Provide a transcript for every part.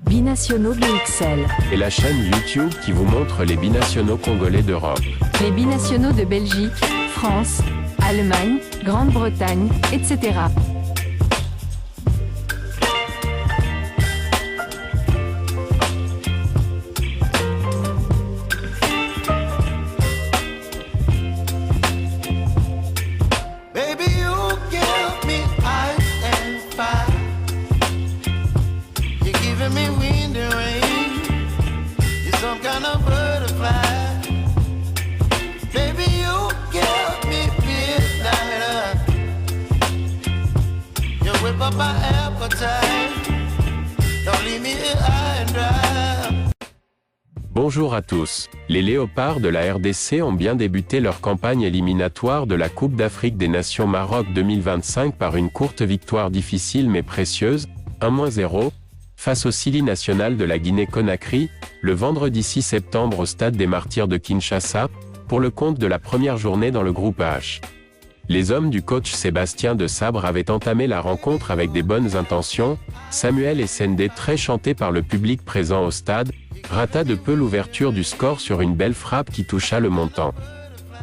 Binationaux BXL. Et la chaîne YouTube qui vous montre les binationaux congolais d'Europe. Les binationaux de Belgique, France, Allemagne, Grande-Bretagne, etc. Bonjour à tous. Les Léopards de la RDC ont bien débuté leur campagne éliminatoire de la Coupe d'Afrique des Nations Maroc 2025 par une courte victoire difficile mais précieuse, 1-0, face au Sili national de la Guinée-Conakry, le vendredi 6 septembre au stade des Martyrs de Kinshasa, pour le compte de la première journée dans le groupe H. Les hommes du coach Sébastien de Sabre avaient entamé la rencontre avec des bonnes intentions. Samuel Essendé, très chanté par le public présent au stade, rata de peu l'ouverture du score sur une belle frappe qui toucha le montant.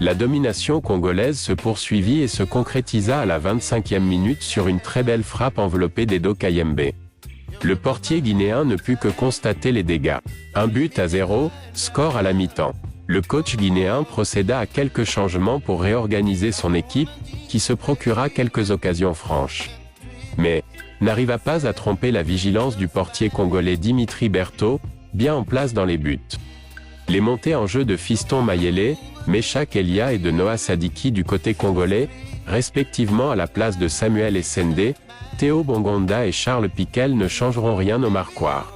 La domination congolaise se poursuivit et se concrétisa à la 25e minute sur une très belle frappe enveloppée d'Edo Kayembe. Le portier guinéen ne put que constater les dégâts. 1-0, score à la mi-temps. Le coach guinéen procéda à quelques changements pour réorganiser son équipe, qui se procura quelques occasions franches. Mais n'arriva pas à tromper la vigilance du portier congolais Dimitri Berthaud, bien en place dans les buts. Les montées en jeu de Fiston Mayele, Meshak Elia et de Noah Sadiki du côté congolais, respectivement à la place de Samuel Essendé, Théo Bongonda et Charles Piquel ne changeront rien au marquoir.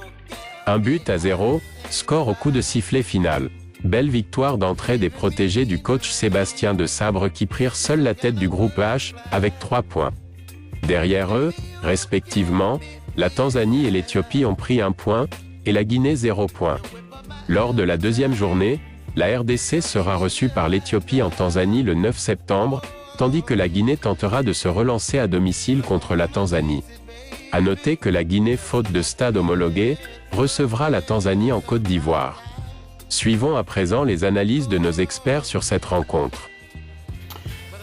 1-0, score au coup de sifflet final. Belle victoire d'entrée des protégés du coach Sébastien de Sabre qui prirent seuls la tête du groupe H, avec 3 points. Derrière eux, respectivement, la Tanzanie et l'Éthiopie ont pris 1 point, et la Guinée 0 point. Lors de la deuxième journée, la RDC sera reçue par l'Éthiopie en Tanzanie le 9 septembre, tandis que la Guinée tentera de se relancer à domicile contre la Tanzanie. À noter que la Guinée, faute de stade homologué, recevra la Tanzanie en Côte d'Ivoire. Suivons à présent les analyses de nos experts sur cette rencontre.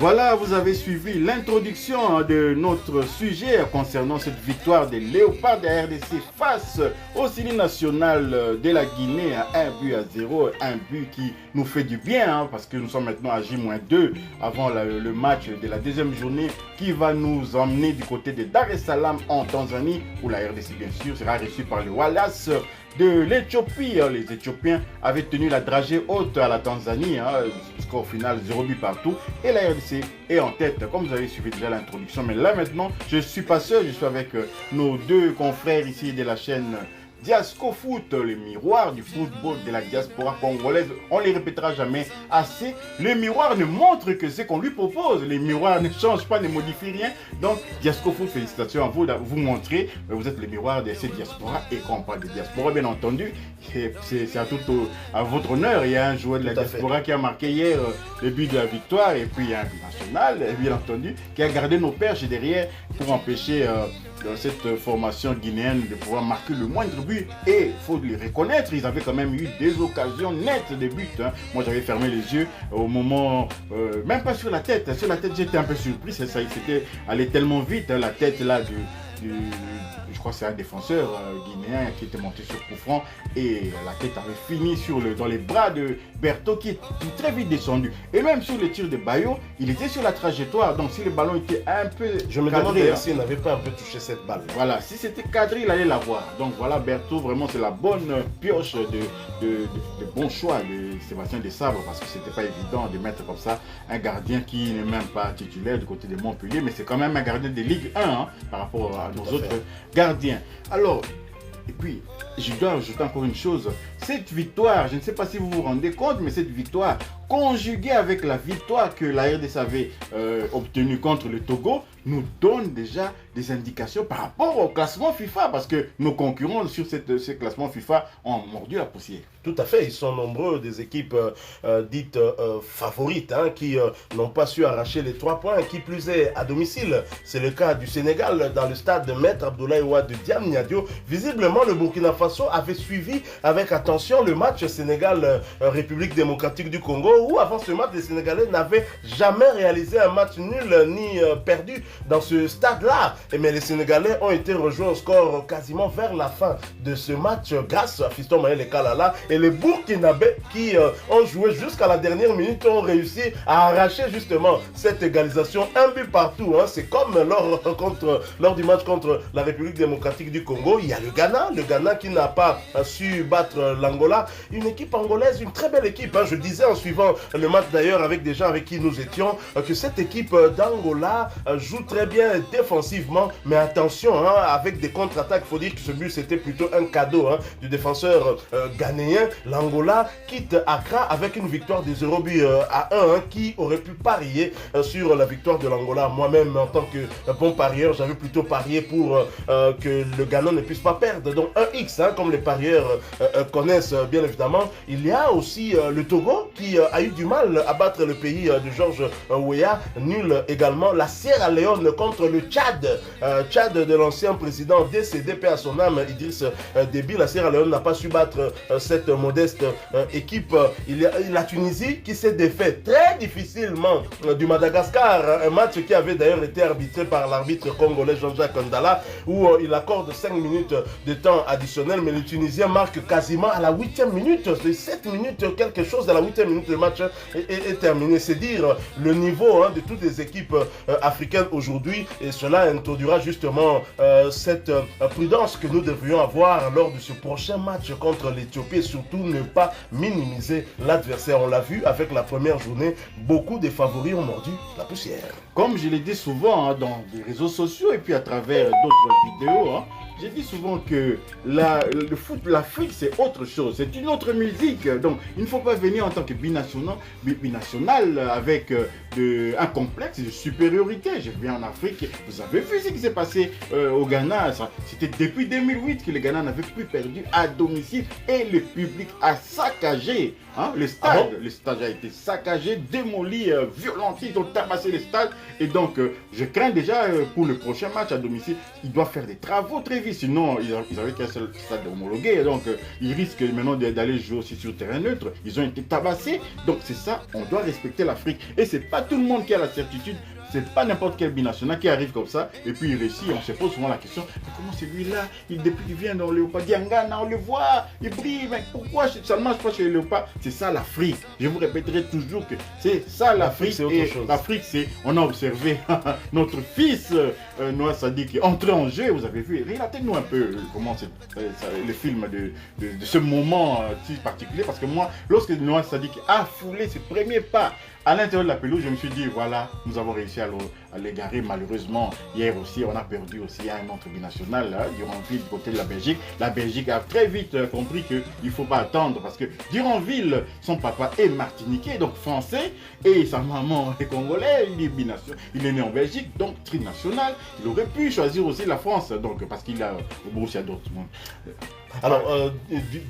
Voilà, vous avez suivi l'introduction de notre sujet concernant cette victoire des Léopards de la RDC face au Sili national de la Guinée à 1-0. Un but qui nous fait du bien parce que nous sommes maintenant à J-2 avant le match de la deuxième journée qui va nous emmener du côté de Dar es Salaam en Tanzanie où la RDC bien sûr sera reçue par le Wallace de l'Éthiopie. Les Éthiopiens avaient tenu la dragée haute à la Tanzanie, score final 0 but partout, et la RDC est en tête, comme vous avez suivi déjà l'introduction. Mais là maintenant, je ne suis pas seul, je suis avec nos deux confrères ici de la chaîne Diasco Foot, le miroir du football de la diaspora congolaise. On ne les répétera jamais assez. Le miroir ne montre que ce qu'on lui propose. Les miroirs ne changent pas, ne modifient rien. Donc, Diasco Foot, félicitations à vous de vous montrer. Vous êtes le miroir de cette diaspora. Et quand on parle de diaspora, bien entendu, c'est à votre honneur. Il y a un joueur de la diaspora qui a marqué hier le but de la victoire. Et puis, il y a un but national, bien entendu, qui a gardé nos perches derrière pour empêcher dans cette formation guinéenne de pouvoir marquer le moindre but. Et il faut les reconnaître, ils avaient quand même eu des occasions nettes de but. Moi j'avais fermé les yeux au moment, même pas sur la tête. Sur la tête j'étais un peu surpris, ça c'était allé tellement vite, la tête là je crois que c'est un défenseur guinéen qui était monté sur coup franc et la tête avait fini dans les bras de Berthaud qui est très vite descendu. Et même sur les tirs de Bayo, il était sur la trajectoire. Donc si le ballon était un peu je me demande s'il n'avait pas un peu touché cette balle. Voilà, si c'était cadré, il allait l'avoir. Donc voilà, Berthaud, vraiment c'est la bonne pioche de bon choix de Sébastien de Sabre parce que c'était pas évident de mettre comme ça un gardien qui n'est même pas titulaire du côté de Montpellier, mais c'est quand même un gardien de Ligue 1 par rapport à nos autres gardiens. Alors, et puis, je dois ajouter encore une chose. Cette victoire, je ne sais pas si vous vous rendez compte, mais cette victoire, conjuguée avec la victoire que la RDC avait obtenue contre le Togo, nous donne déjà des indications par rapport au classement FIFA, parce que nos concurrents sur ce classement FIFA ont mordu la poussière. Tout à fait, ils sont nombreux, des équipes dites favorites, hein, qui n'ont pas su arracher les 3 points, qui plus est à domicile. C'est le cas du Sénégal dans le stade de Maître Abdoulaye Wade de Diamniadio. Visiblement, le Burkina Faso avait suivi avec attention le match Sénégal-République démocratique du Congo, où avant ce match, les Sénégalais n'avaient jamais réalisé un match nul ni perdu dans ce stade-là. Mais les Sénégalais ont été rejoints au score quasiment vers la fin de ce match grâce à Fiston Mayele Kalala. Et les Burkinabés qui ont joué jusqu'à la dernière minute ont réussi à arracher justement cette égalisation. Un but partout, hein. C'est comme lors du match contre la République démocratique du Congo. Il y a le Ghana qui n'a pas su battre l'Angola. Une équipe angolaise, une très belle équipe, hein. Je disais en suivant le match d'ailleurs avec des gens avec qui nous étions que cette équipe d'Angola joue très bien défensivement. Mais attention, hein, avec des contre-attaques, il faut dire que ce but c'était plutôt un cadeau, hein, du défenseur ghanéen. L'Angola quitte Accra avec une victoire des 0 buts à 1, hein, qui aurait pu parier sur la victoire de l'Angola. Moi-même, en tant que bon parieur, j'avais plutôt parié pour que le Ghana ne puisse pas perdre. Donc 1x, hein, comme les parieurs connaissent bien évidemment. Il y a aussi le Togo qui a eu du mal à battre le pays de George Weah. Nul également. La Sierra Leone contre le Tchad. Tchad de l'ancien président décédé, paix à son âme, Idriss Déby. La Sierra Leone n'a pas su battre cette modeste équipe. Il y a la Tunisie qui s'est défaite très difficilement du Madagascar, un match qui avait d'ailleurs été arbitré par l'arbitre congolais Jean-Jacques Ndala, où il accorde 5 minutes de temps additionnel, mais le Tunisien marque quasiment à la 8e minute. C'est 7 minutes quelque chose, à la 8e minute le match est terminé. C'est dire le niveau, hein, de toutes les équipes africaines aujourd'hui, et cela introduira justement cette prudence que nous devrions avoir lors de ce prochain match contre l'Éthiopie, et surtout ne pas minimiser l'adversaire. On l'a vu avec la première journée, beaucoup des favoris ont mordu la poussière. Comme je l'ai dit souvent, hein, dans les réseaux sociaux et puis à travers d'autres vidéos, hein, j'ai dit souvent que le foot, l'Afrique, c'est autre chose, c'est une autre musique. Donc, il ne faut pas venir en tant que binational avec un complexe de supériorité. Je viens en Afrique, vous avez vu ce qui s'est passé au Ghana. C'était depuis 2008 que le Ghana n'avait plus perdu à domicile et le public a saccagé, hein, le stade. Ah bon? Le stade a été saccagé, démoli, violenté, ils ont tabassé le stade. Et donc, je crains déjà pour le prochain match à domicile, ils doivent faire des travaux très vite. Sinon, ils avaient qu'un seul stade homologué. Donc, ils risquent maintenant d'aller jouer aussi sur terrain neutre. Ils ont été tabassés. Donc, c'est ça, on doit respecter l'Afrique. Et c'est pas tout le monde qui a la certitude. C'est pas n'importe quel binational qui arrive comme ça et puis il réussit. On se pose souvent la question, mais comment celui-là, depuis qu'il vient dans le Léopard Diangana, on le voit, il brille, mais pourquoi ça ne marche pas chez le Léopard? C'est ça l'Afrique. Je vous répéterai toujours que c'est ça l'Afrique. L'Afrique, c'est, on a observé notre fils Noah Sadi qui est entré en jeu. Vous avez vu, relatez-nous un peu comment c'est le film de ce moment si particulier. Parce que moi, lorsque Noah Sadi a foulé ses premiers pas à l'intérieur de la pelouse, je me suis dit, voilà, nous avons réussi à l'égarer. Malheureusement, hier aussi, on a perdu aussi un autre binational, hein, Duranville, du côté de la Belgique. La Belgique a très vite compris qu'il ne faut pas attendre parce que Duranville, son papa est martiniquais, donc français, et sa maman est congolais, il est binational. Il est né en Belgique, donc trinational. Il aurait pu choisir aussi la France, donc, parce qu'il a au Borussia Dortmund. Alors,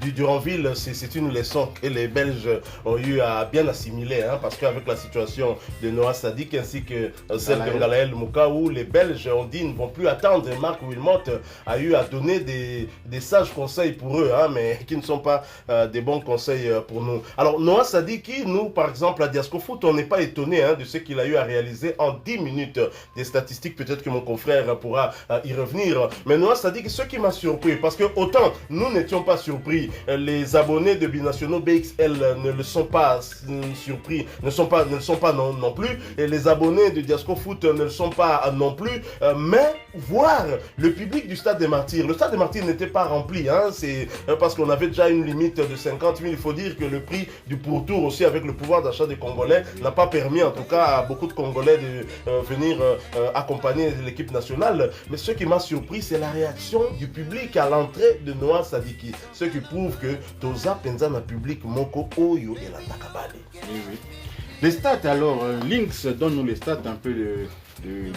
Duranville, c'est une leçon que les Belges ont eu à bien assimiler, hein, parce qu'avec la situation de Noah Sadik ainsi que celle de Ngalaël Mouka, où les Belges ont dit ne vont plus attendre, Marc Wilmot a eu à donner des sages conseils pour eux, hein, mais qui ne sont pas des bons conseils pour nous. Alors, Noah Sadiki, nous, par exemple, à Diasco Foot, on n'est pas étonné, hein, de ce qu'il a eu à réaliser en 10 minutes. Des statistiques, peut-être que mon confrère pourra y revenir. Mais Noah Sadiki, ce qui m'a surpris, parce que autant nous n'étions pas surpris, les abonnés de Binationaux BXL ne le sont pas surpris, ne le sont pas non plus, et les abonnés de Diasco Foot ne le sont pas non plus, mais voir le public du Stade des Martyrs, le Stade des Martyrs n'était pas rempli, hein, c'est parce qu'on avait déjà une limite de 50 000, il faut dire que le prix du pourtour aussi avec le pouvoir d'achat des Congolais n'a pas permis en tout cas à beaucoup de Congolais de venir accompagner l'équipe nationale, mais ce qui m'a surpris c'est la réaction du public à l'entrée de Noah Sadiki, ce qui prouve que Toza Penza na public Moko Oyo et la Takabali. Oui, oui. Les stats alors, Lynx, donne-nous les stats un peu de...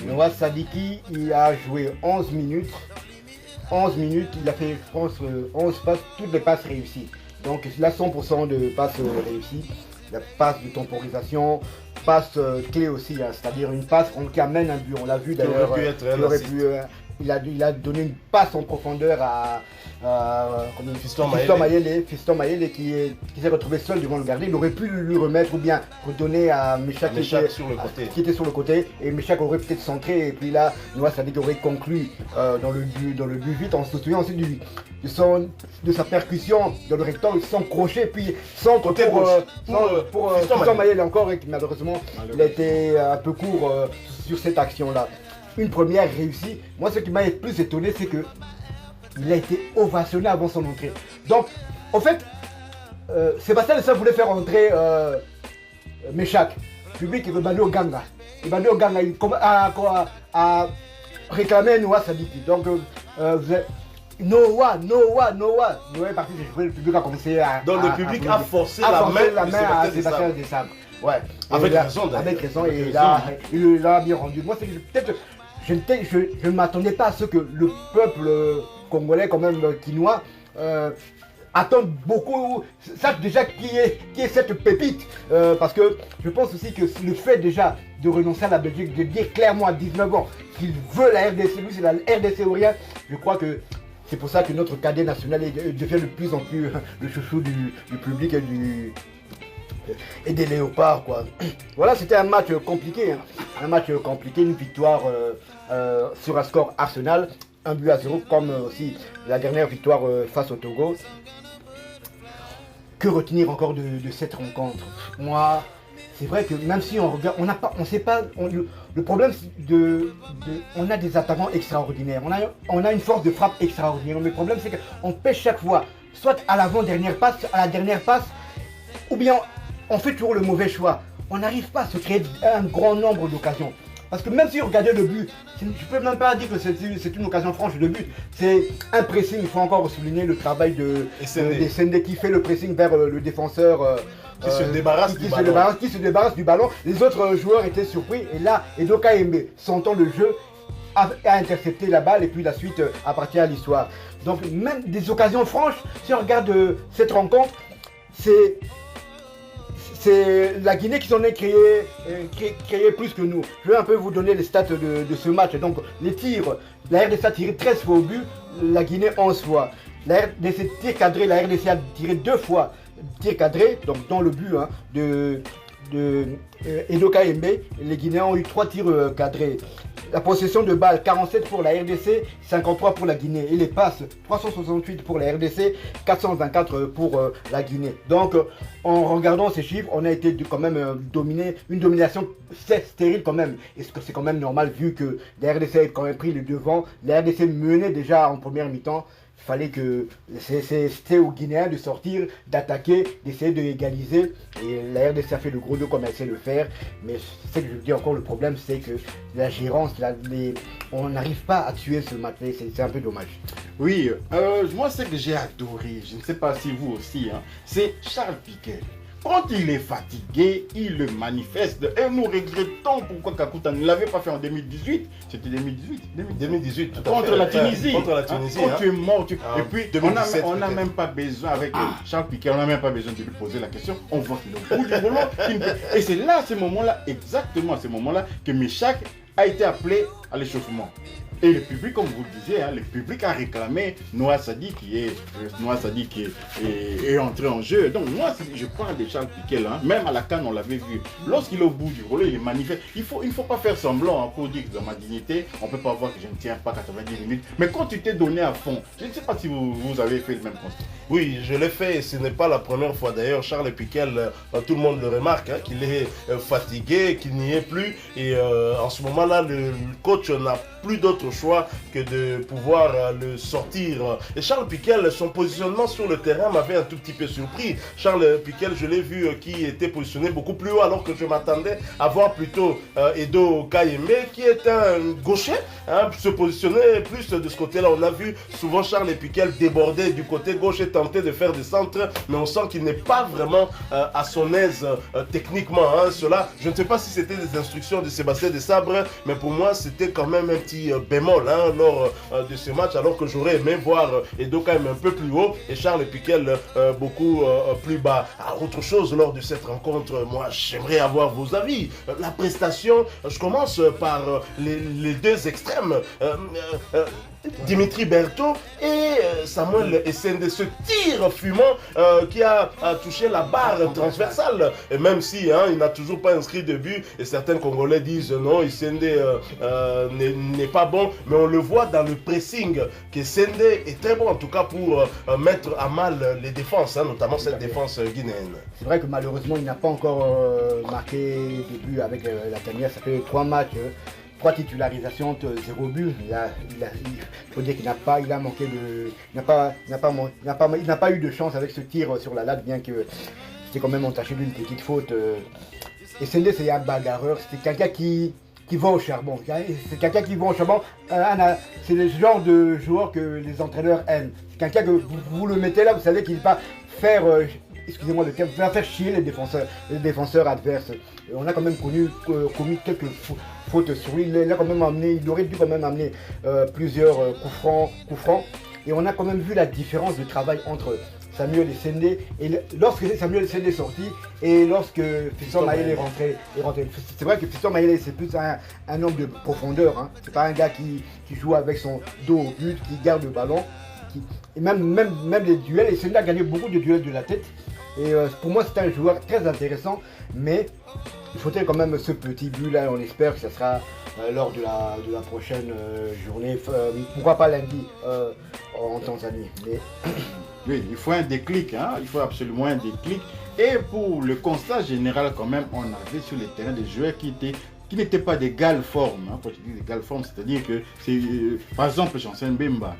Noah Sadiki, il a joué 11 minutes. 11 minutes, il a fait, je pense, 11 passes, toutes les passes réussies. Donc il a 100% de passes réussies. La passe de temporisation, passe clé aussi, hein, c'est-à-dire une passe qui amène un but. On l'a vu d'ailleurs. Il a donné une passe en profondeur à Fiston Mayele qui s'est retrouvé seul devant le gardien. Il aurait pu lui remettre ou bien redonner à Meshak qui était sur le côté. Et Meshak aurait peut-être centré. Et puis là, Noah Sadik aurait conclu dans le but vite en se souvenant aussi de sa percussion dans le rectangle sans crochet. Puis centre pour Fiston Mayele encore. Et malheureusement, il a été un peu court sur cette action-là. Une première réussie. Moi, ce qui m'a le plus étonné, c'est que il a été ovationné avant son entrée. Donc, en fait, Sébastien Lessa voulait faire entrer Meshak. Le public est revenu au Ganga. Il a réclamé Noah Sadiki. Donc, Noah est parti de jouer. Le public a commencé à... Donc, le public a forcé la main à Sébastien Lessa. Ouais. Avec raison. Et il l'a bien rendu. Moi, c'est peut-être... Je ne m'attendais pas à ce que le peuple congolais, quand même quinois, attend beaucoup. Sache déjà qui est cette pépite. Parce que je pense aussi que le fait déjà de renoncer à la Belgique, de dire clairement à 19 ans qu'il veut la RDC, lui c'est la RDC ou rien, je crois que c'est pour ça que notre cadet national devient de plus en plus le chouchou du public et des léopards, quoi. Voilà, c'était un match compliqué, hein. Un match compliqué, une victoire sur un score Arsenal, 1-0, comme aussi la dernière victoire face au Togo. Que retenir encore de cette rencontre? Moi, c'est vrai que même si on regarde, on sait pas, le problème on a des attaquants extraordinaires, on a une force de frappe extraordinaire, mais le problème c'est qu'on pêche chaque fois, soit à l'avant-dernière passe, à la dernière passe, ou bien on fait toujours le mauvais choix. On n'arrive pas à se créer un grand nombre d'occasions. Parce que même si vous regardez le but, je ne peux même pas dire que c'est une occasion franche de but. C'est un pressing, il faut encore souligner le travail de Sende qui fait le pressing vers le défenseur. Qui se débarrasse du ballon. Les autres joueurs étaient surpris. Et là, Edo Kaembe, sentant le jeu, a intercepté la balle et puis la suite appartient à l'histoire. Donc même des occasions franches, si on regarde cette rencontre, c'est la Guinée qui s'en est créé plus que nous. Je vais un peu vous donner les stats de ce match. Donc les tirs, la RDC a tiré 13 fois au but, la Guinée 11 fois. La RDC tir cadré, la RDC a tiré 2 fois tir cadré, donc dans le but hein, de Edo Kaembe. Les Guinéens ont eu 3 tirs cadrés. La possession de balles, 47 pour la RDC, 53 pour la Guinée. Et les passes, 368 pour la RDC, 424 pour la Guinée. Donc, en regardant ces chiffres, on a été quand même dominé, une domination stérile quand même. Et c'est quand même normal vu que la RDC a quand même pris le devant. La RDC menait déjà en première mi-temps. Il fallait que c'était aux Guinéens de sortir, d'attaquer, d'essayer de égaliser. Et la RDC a fait le gros dos comme elle sait le faire. Mais c'est que je dis encore, le problème c'est que la gérance, on n'arrive pas à tuer ce match. C'est un peu dommage. Oui, moi ce que j'ai adoré, je ne sais pas si vous aussi, hein, c'est Charles Piquet. Quand il est fatigué, il le manifeste. Et nous regrettons pourquoi Kakuta ne l'avait pas fait en 2018. C'était 2018 tout contre la Tunisie. Contre la Tunisie. Quand tu es mort, et puis 2017, on n'a même pas besoin, avec Charles Piquet, on n'a même pas besoin de lui poser la question. On voit qu'il est au bout du rouleau. Et c'est là, à ce moment-là, exactement à ce moment-là, que Meshak a été appelé à l'échauffement. Et le public, comme vous le disiez, hein, le public a réclamé Noah Sadi qui est entré en jeu. Donc moi, je parle de Charles Piquet là, hein, même à la CAN, on l'avait vu. Lorsqu'il est au bout du rouleau, il est manifeste. Il ne faut pas faire semblant hein, pour dire que dans ma dignité, on ne peut pas voir que je ne tiens pas 90 minutes. Mais quand tu t'es donné à fond, je ne sais pas si vous avez fait le même constat. Oui, je l'ai fait et ce n'est pas la première fois. D'ailleurs, Charles Piquet, tout le monde le remarque, qu'il est fatigué, qu'il n'y est plus. Et en ce moment-là, le coach n'a plus d'autre choix que de pouvoir le sortir. Et Charles Piquel, son positionnement sur le terrain m'avait un tout petit peu surpris. Charles Piquel, je l'ai vu qui était positionné beaucoup plus haut alors que je m'attendais à voir plutôt Edo Kayembe qui est un gaucher, se positionner plus de ce côté-là. On a vu souvent Charles Piquel déborder du côté gauche et tenter de faire des centres, mais on sent qu'il n'est pas vraiment à son aise techniquement. Cela, je ne sais pas si c'était des instructions de Sébastien Desabre, mais pour moi c'était quand même un petit bémol lors de ce match, alors que j'aurais aimé voir Edo Kayembe un peu plus haut et Charles Piquel beaucoup plus bas. Autre chose lors de cette rencontre, moi j'aimerais avoir vos avis. La prestation, je commence par les deux extrêmes. Dimitri Berthaud et Samuel Essende, ce tir fumant qui a touché la barre transversale, et même si il n'a toujours pas inscrit de but et certains Congolais disent non, Essende n'est pas bon, mais on le voit dans le pressing qu'Essende est très bon en tout cas pour mettre à mal les défenses, notamment cette défense guinéenne. C'est vrai que malheureusement il n'a pas encore marqué de but avec la dernière, ça fait 3 matchs. 3 titularisations, 0 but. Il faut dire qu'il n'a pas eu de chance avec ce tir sur la latte, bien que c'était quand même entaché d'une petite faute. Et Sende, c'est un bagarreur, c'est quelqu'un qui va au charbon. C'est quelqu'un qui va au charbon. C'est le genre de joueur que les entraîneurs aiment. C'est quelqu'un que vous le mettez là, vous savez qu'il va faire, excusez-moi le terme, va faire chier les défenseurs adverses. Et on a quand même commis quelques fautes sur lui. Il aurait dû quand même amener plusieurs coups francs. Et on a quand même vu la différence de travail entre Samuel Essende et lorsque Samuel Essende est sorti et lorsque Fiston Mayele est rentré. C'est vrai que Fiston Mayele c'est plus un homme de profondeur. C'est pas un gars qui joue avec son dos au but, qui garde le ballon. Et même les duels, Essende a gagné beaucoup de duels de la tête. Et pour moi c'est un joueur très intéressant, mais il faudrait quand même ce petit but là, on espère que ça sera lors de la prochaine journée, pourquoi pas lundi en Tanzanie. Mais... Oui, il faut un déclic, il faut absolument un déclic. Et pour le constat général quand même, on avait sur les terrains des joueurs qui n'étaient pas d'égale forme. Quand je dis d'égale forme, c'est-à-dire que c'est par exemple Chancel Bemba,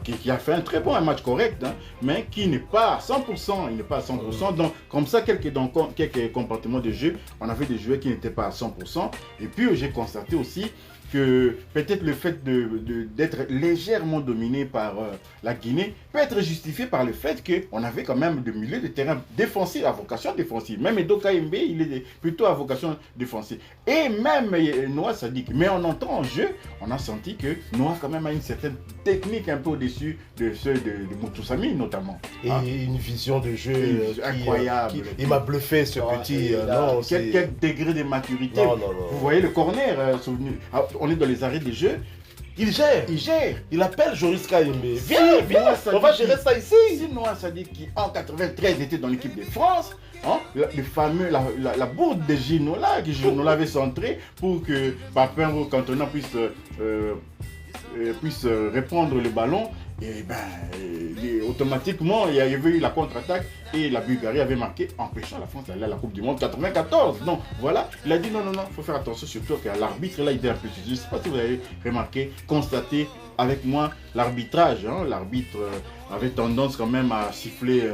qui a fait un match correct, mais qui n'est pas à 100%. Il n'est pas à 100%. Donc, comme ça, quelques comportements de jeu, on avait des joueurs qui n'étaient pas à 100%. Et puis, j'ai constaté aussi que peut-être le fait d'être légèrement dominé par la Guinée peut être justifié par le fait qu'on avait quand même des milieux de terrain défensifs, à vocation défensive. Même Edo Kayembe, il est plutôt à vocation défensive. Et même Noah Sadik. Mais on entend en jeu, on a senti que Noah quand même a une certaine technique un peu au-dessus de ceux de Moutoussamy notamment. Et une vision de jeu incroyable. Il m'a bluffé ce petit... Quel degré de maturité. Non. Vous voyez le corner, on est dans les arrêts des jeux. Il gère. Il appelle Joris Kayembe. Viens, on va gérer ça ici. Si Noah Sadik qui en 93 était dans l'équipe de France, le fameux, la bourde de Ginola, que Ginola avait centré pour que Papin Cantona puisse répondre le ballon. Et automatiquement, il y avait eu la contre-attaque et la Bulgarie avait marqué, empêchant la France d'aller à la Coupe du Monde 94. Donc voilà, il a dit non, il faut faire attention, surtout que l'arbitre là, il était un peu... Je ne sais pas si vous avez remarqué, constaté avec moi l'arbitrage. L'arbitre avait tendance quand même à siffler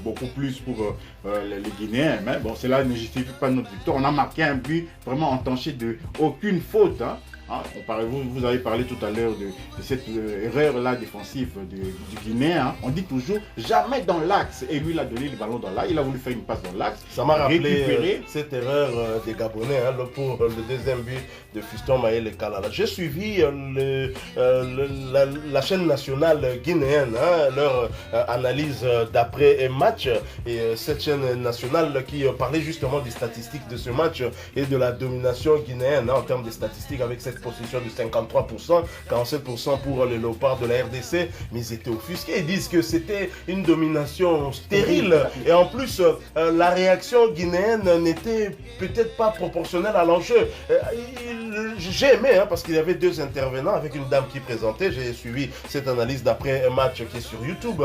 beaucoup plus pour les Guinéens. Mais bon, cela ne justifie pas notre victoire. On a marqué un but vraiment entaché de aucune faute. Vous avez parlé tout à l'heure de cette erreur-là défensive du Guinéen. On dit toujours jamais dans l'axe. Et lui, il a donné le ballon dans l'axe. Il a voulu faire une passe dans l'axe. Ça m'a rappelé cette erreur des Gabonais pour le deuxième but de Fiston Mayele Kalala. J'ai suivi la chaîne nationale guinéenne, leur analyse d'après-match. Et cette chaîne nationale qui parlait justement des statistiques de ce match et de la domination guinéenne en termes de statistiques avec cette possession de 53%, 47% pour les Léopards de la RDC, mais ils étaient offusqués. Ils disent que c'était une domination stérile et en plus la réaction guinéenne n'était peut-être pas proportionnelle à l'enjeu. j'ai aimé parce qu'il y avait deux intervenants avec une dame qui présentait. J'ai suivi cette analyse d'après un match qui est sur YouTube.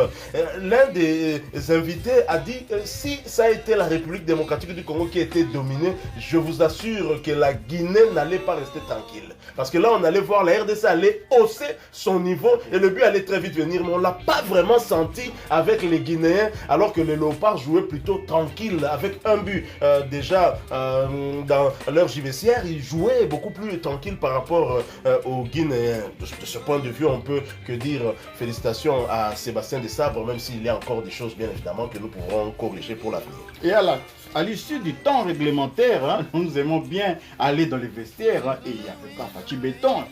L'un des invités a dit si ça a été la République démocratique du Congo qui a été dominée, je vous assure que la Guinée n'allait pas rester tranquille. Parce que là, on allait voir la RDC aller hausser son niveau et le but allait très vite venir. Mais on ne l'a pas vraiment senti avec les Guinéens, alors que les Léopards jouaient plutôt tranquille avec un but. Déjà, dans leur JVCR, ils jouaient beaucoup plus tranquille par rapport aux Guinéens. De ce point de vue, on peut que dire félicitations à Sébastien Desabre, même s'il y a encore des choses, bien évidemment, que nous pourrons corriger pour l'avenir. Et à l'issue du temps réglementaire, nous aimons bien aller dans les vestiaires. Et il y a Fatih Béton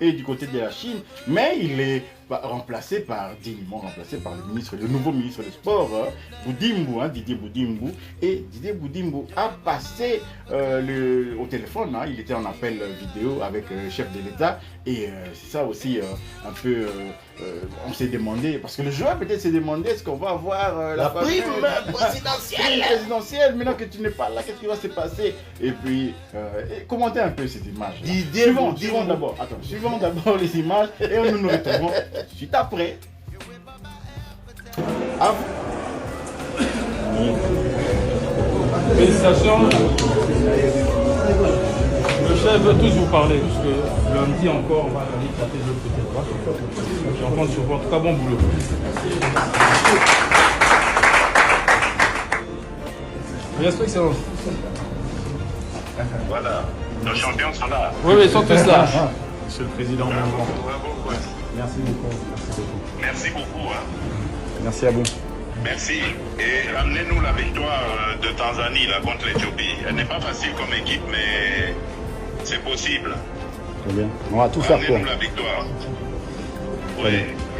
et du côté de la Chine, mais il est remplacé par le nouveau ministre des Sports, Boudimbo, Didier Boudimbo. Et Didier Boudimbo a passé au téléphone, il était en appel vidéo avec le chef de l'État. Et c'est ça aussi un peu, on s'est demandé, parce que le joueur peut-être s'est demandé, est-ce qu'on va avoir la prime présidentielle, maintenant que tu n'es pas là, qu'est-ce qui va se passer? Et puis, commentez un peu ces images. Suivons d'abord les images et nous nous retrouvons suite après. À vous. Félicitations. Le chef veut tous vous parler, parce que lundi encore, on va aller traiter de l'autre côté droit. J'en compte sur vous. En tout cas, bon boulot. Merci, excellence. Voilà, nos champions sont là. Oui, ils sont tous là. Monsieur le Président, Bravo. merci beaucoup. Merci beaucoup. Merci à vous. Merci. Et ramenez-nous la victoire de Tanzanie là, contre l'Éthiopie. Elle n'est pas facile comme équipe, mais c'est possible. Très bien. On va tout faire pour. Ramenez-nous la victoire. Oui.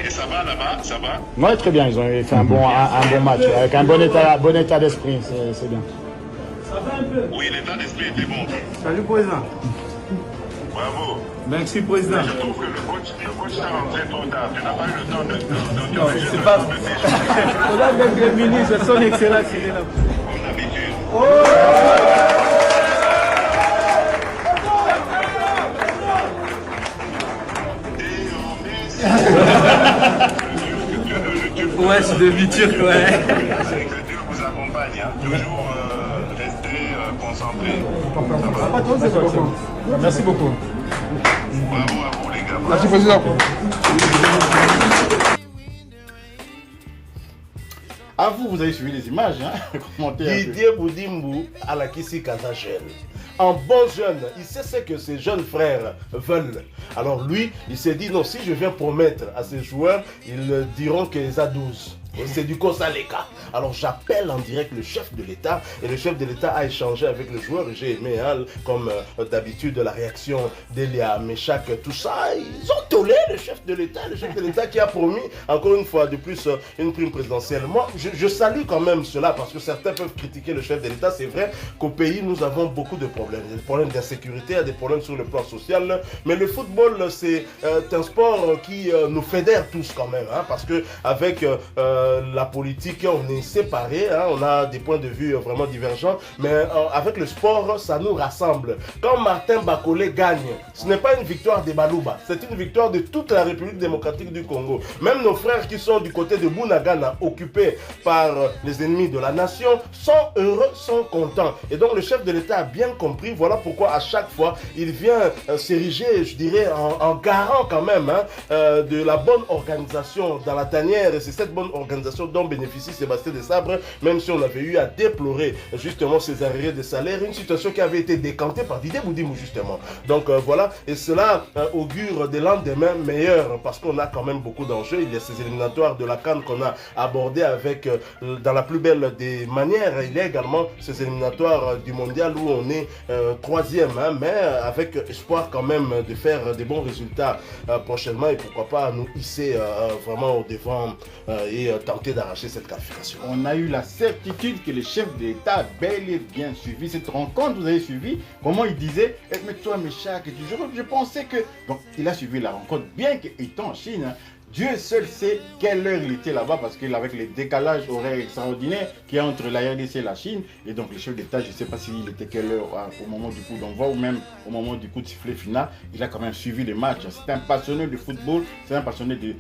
Et ça va là-bas, ça va? Oui, très bien. Ils ont fait un bon match avec un bon état d'esprit. C'est bien. Oui, l'état d'esprit était bon. Salut, président. Bravo. Merci, président. Je trouve que le coach t'a rentré trop tard. Tu n'as pas eu le temps de Non, c'est pas. Là, le ministre, son excellence, il est là. comme d'habitude. Ouais, c'est demi-turc, ouais. C'est que Dieu vous accompagne. Toujours rester concentré. Merci beaucoup. Bravo à vous les gars. Merci, président. À vous, vous avez suivi les images, commentez un peu. Didier Boudimbo à la Kissi Kaza jeune. Un bon jeune, il sait ce que ses jeunes frères veulent. Alors lui, il s'est dit non, si je viens promettre à ces joueurs, ils diront qu'ils ont 12. C'est du Kosaleka. Alors j'appelle en direct le chef de l'État et le chef de l'État a échangé avec le joueur. J'ai aimé, comme d'habitude, la réaction d'Elia Meshak, tout ça. Ils ont tollé le chef de l'État qui a promis encore une fois de plus une prime présidentielle. Moi, je salue quand même cela parce que certains peuvent critiquer le chef de l'État. C'est vrai qu'au pays, nous avons beaucoup de problèmes. Il y a des problèmes d'insécurité, il y a des problèmes sur le plan social. Mais le football, c'est un sport qui nous fédère tous quand même. Parce que avec la politique, on est séparés, on a des points de vue vraiment divergents, mais avec le sport, ça nous rassemble. Quand Martin Bakolé gagne, ce n'est pas une victoire des Balouba, c'est une victoire de toute la République démocratique du Congo. Même nos frères qui sont du côté de Bunagana, occupés par les ennemis de la nation, sont heureux, sont contents. Et donc le chef de l'État a bien compris, voilà pourquoi à chaque fois, il vient s'ériger, je dirais, en garant quand même de la bonne organisation dans la tanière, et c'est cette bonne organisation dont bénéficie Sébastien Desabre, même si on avait eu à déplorer justement ces arriérés de salaire, une situation qui avait été décantée par Didier Boudimbo justement. Donc voilà, et cela augure des lendemains meilleurs parce qu'on a quand même beaucoup d'enjeux. Il y a ces éliminatoires de la CAN qu'on a abordé avec dans la plus belle des manières. Il y a également ces éliminatoires du mondial où on est troisième, mais avec espoir quand même de faire des bons résultats prochainement et pourquoi pas nous hisser vraiment au devant et tenter d'arracher cette qualification. On a eu la certitude que le chef de l'État a bel et bien suivi cette rencontre. Vous avez suivi comment il disait mais toi Meshak, je pensais que... Donc il a suivi la rencontre, bien qu'étant en Chine, Dieu seul sait quelle heure il était là-bas parce qu'avec les décalages horaires extraordinaires qu'il y a entre la RDC et la Chine, et donc le chef d'État, je ne sais pas s'il était quelle heure au moment du coup d'envoi ou même au moment du coup de sifflet final, il a quand même suivi les matchs. C'est un passionné de football, c'est un passionné du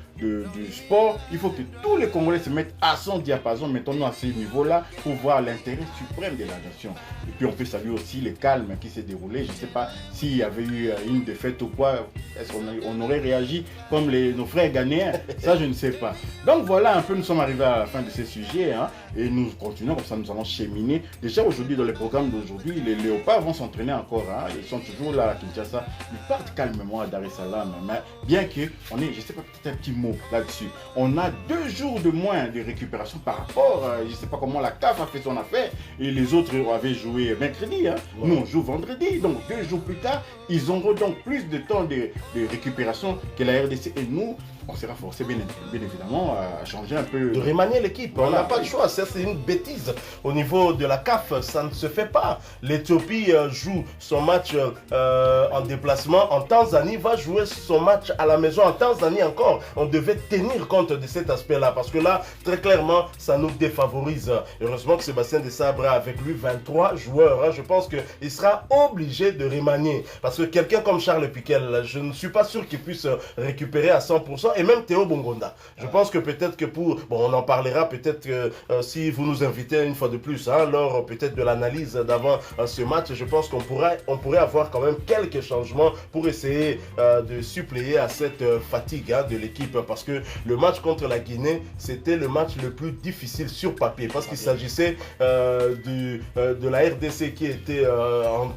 sport. Il faut que tous les Congolais se mettent à son diapason, mettons-nous à ce niveau-là, pour voir l'intérêt suprême de la nation. Et puis on peut saluer aussi le calme qui s'est déroulé. Je ne sais pas s'il y avait eu une défaite ou quoi, est-ce qu'on aurait réagi comme nos frères ghanéens? Ça, je ne sais pas. Donc voilà, un peu, nous sommes arrivés à la fin de ces sujets, hein, et nous continuons comme ça, nous allons cheminer. Déjà aujourd'hui, dans les programmes d'aujourd'hui, les léopards vont s'entraîner encore, hein, ils sont toujours là à Kinshasa, ils partent calmement à Dar es Salaam, mais bien qu'on ait, je ne sais pas, peut-être un petit mot là-dessus. On a 2 jours de moins de récupération par rapport, je ne sais pas comment la CAF a fait son affaire, et les autres avaient joué mercredi, hein. Nous on joue vendredi, donc 2 jours plus tard, ils auront donc plus de temps de récupération que la RDC, et nous, on sera forcé bien évidemment à changer un peu. De remanier l'équipe, voilà. On n'a pas de choix, ça c'est une bêtise. Au niveau de la CAF, ça ne se fait pas. L'Éthiopie joue son match en déplacement en Tanzanie, va jouer son match à la maison en Tanzanie encore. On devait tenir compte de cet aspect-là parce que là, très clairement, ça nous défavorise. Heureusement que Sébastien Desabre a avec lui 23 joueurs. Hein. Je pense qu'il sera obligé de remanier parce que quelqu'un comme Charles Piquel, je ne suis pas sûr qu'il puisse récupérer à 100%. Et même Théo Bongonda. Je pense que peut-être que bon, on en parlera peut-être que si vous nous invitez une fois de plus, hein, lors peut-être de l'analyse d'avant ce match, je pense qu'on pourrait avoir quand même quelques changements pour essayer de suppléer à cette fatigue, hein, de l'équipe. Parce que le match contre la Guinée, c'était le match le plus difficile sur papier. Parce qu'il s'agissait de la RDC qui était en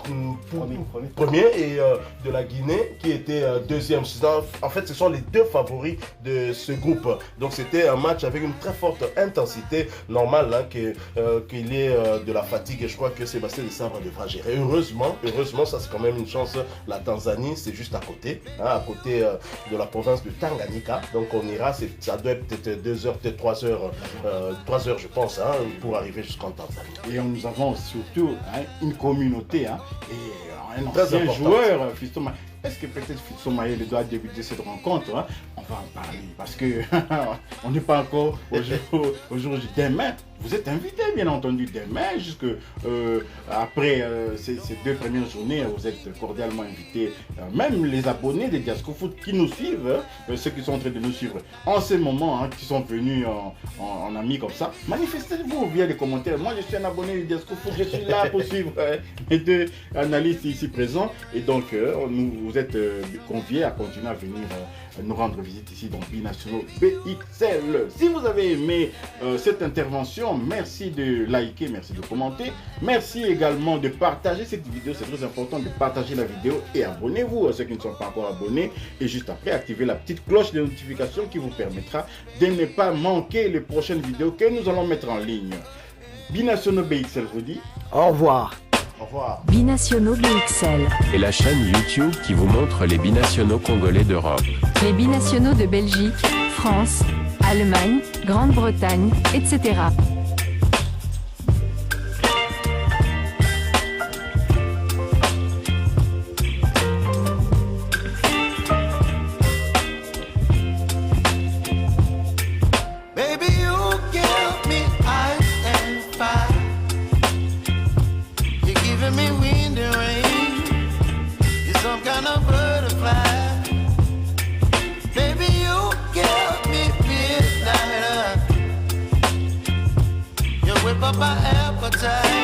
premier et de la Guinée qui était deuxième. En fait, ce sont les deux favoris de ce groupe. Donc c'était un match avec une très forte intensité. Normal, hein, qu'il y ait de la fatigue, et je crois que Sébastien Desabre devra gérer. Heureusement, ça c'est quand même une chance. La Tanzanie, c'est juste à côté, hein, à côté de la province de Tanganyika. Donc on ira, ça doit être peut-être 2 heures, peut-être 3 heures, 3 heures je pense, hein, pour arriver jusqu'en Tanzanie. Et nous avons surtout, hein, une communauté, hein, et un ancien joueur, Fiston Mayele. Est-ce que peut-être Fiston Mayele doit débuter cette rencontre, hein? On va en parler parce que on n'est pas encore au jour du demain. Vous êtes invités, bien entendu, demain, jusque après ces 2 premières journées, vous êtes cordialement invités. Même les abonnés des Diasco Foot qui nous suivent, ceux qui sont en train de nous suivre en ce moment, hein, qui sont venus en amis comme ça, manifestez-vous via les commentaires. Moi, je suis un abonné des Diasco Foot, je suis là pour suivre mes 2 analystes ici présents. Et donc, vous êtes conviés à continuer à venir nous rendre visite ici dans Binationaux BXL. Si vous avez aimé cette intervention, merci de liker, merci de commenter, merci également de partager cette vidéo. C'est très important de partager la vidéo et abonnez-vous à ceux qui ne sont pas encore abonnés, et juste après activez la petite cloche de notification qui vous permettra de ne pas manquer les prochaines vidéos que nous allons mettre en ligne. Binationaux BXL vous dit au revoir. Au revoir. Binationaux BXL. Et la chaîne YouTube qui vous montre les binationaux congolais d'Europe. Les binationaux de Belgique, France, Allemagne, Grande-Bretagne, etc. My appetite.